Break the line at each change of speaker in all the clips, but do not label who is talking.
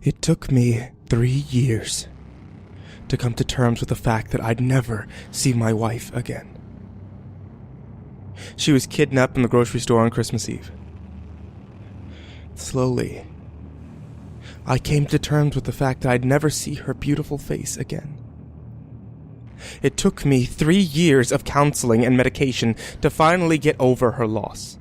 It took me 3 years to come to terms with the fact that I'd never see my wife again. She was kidnapped from the grocery store on Christmas Eve. Slowly, I came to terms with the fact that I'd never see her beautiful face again. It took me 3 years of counseling and medication to finally get over her loss.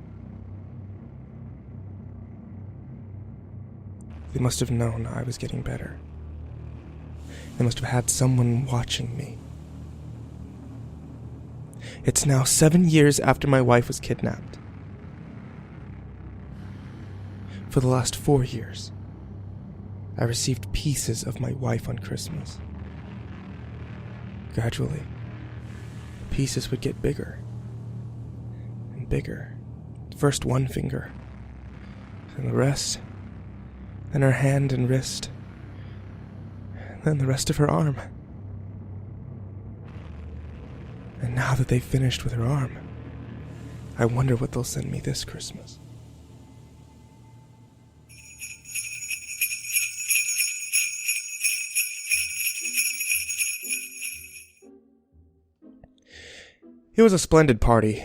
They must have known I was getting better. They must have had someone watching me. It's now 7 years after my wife was kidnapped. For the last 4 years, I received pieces of my wife on Christmas. Gradually, the pieces would get bigger and bigger. First one finger, then the rest, then her hand and wrist, then the rest of her arm. And now that they've finished with her arm, I wonder what they'll send me this Christmas. It was a splendid party.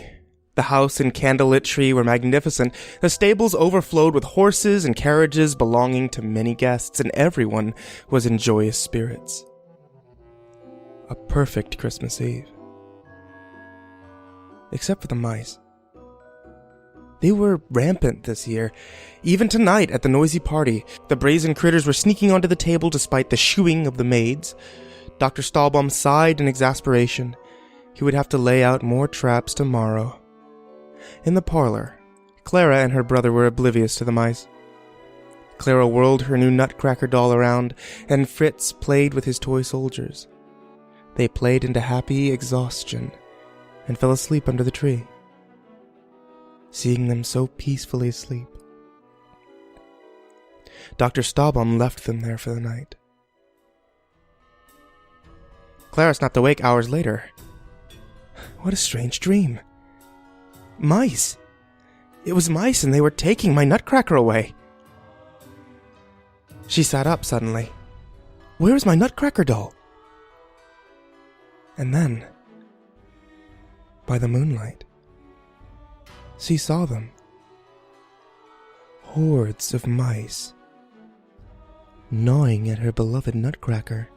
The house and candlelit tree were magnificent. The stables overflowed with horses and carriages belonging to many guests, and everyone was in joyous spirits. A perfect Christmas Eve. Except for the mice. They were rampant this year. Even tonight at the noisy party, the brazen critters were sneaking onto the table despite the shooing of the maids. Dr. Stahlbaum sighed in exasperation. He would have to lay out more traps tomorrow. In the parlor, Clara and her brother were oblivious to the mice. Clara whirled her new Nutcracker doll around, and Fritz played with his toy soldiers. They played into happy exhaustion and fell asleep under the tree. Seeing them so peacefully asleep, Dr. Stahlbaum left them there for the night. Clara snapped awake hours later. What a strange dream. Mice! It was mice, and they were taking my Nutcracker away. She sat up suddenly. Where is my Nutcracker doll? And then, by the moonlight, she saw them. Hordes of mice, gnawing at her beloved Nutcracker,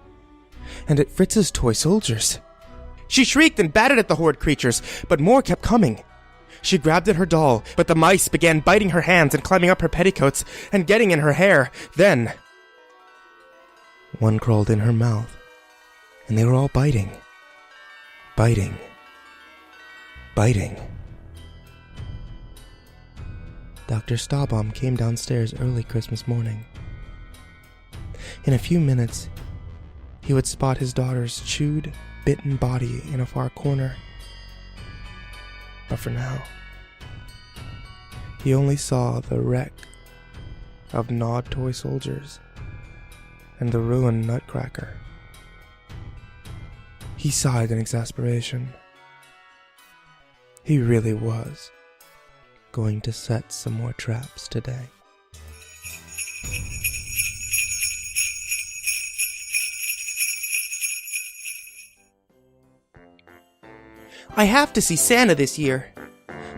and at Fritz's toy soldiers. She shrieked and batted at the horrid creatures, but more kept coming. She grabbed at her doll, but the mice began biting her hands and climbing up her petticoats and getting in her hair. Then, one crawled in her mouth, and they were all biting. Biting. Biting. Dr. Stahlbaum came downstairs early Christmas morning. In a few minutes, he would spot his daughter's chewed, bitten body in a far corner. But for now, he only saw the wreck of gnawed toy soldiers and the ruined Nutcracker. He sighed in exasperation. He really was going to set some more traps today. I have to see Santa this year.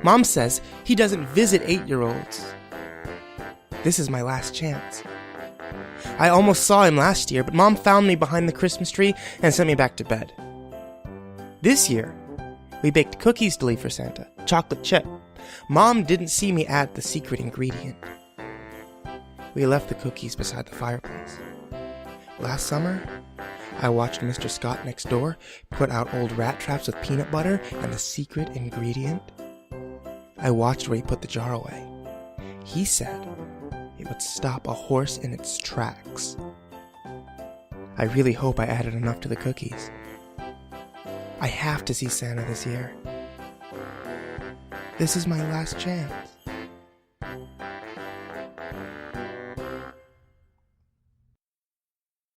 Mom says he doesn't visit 8-year-olds. This is my last chance. I almost saw him last year, but Mom found me behind the Christmas tree and sent me back to bed. This year, we baked cookies to leave for Santa, chocolate chip. Mom didn't see me add the secret ingredient. We left the cookies beside the fireplace. Last summer, I watched Mr. Scott next door put out old rat traps with peanut butter and the secret ingredient. I watched where he put the jar away. He said it would stop a horse in its tracks. I really hope I added enough to the cookies. I have to see Santa this year. This is my last chance.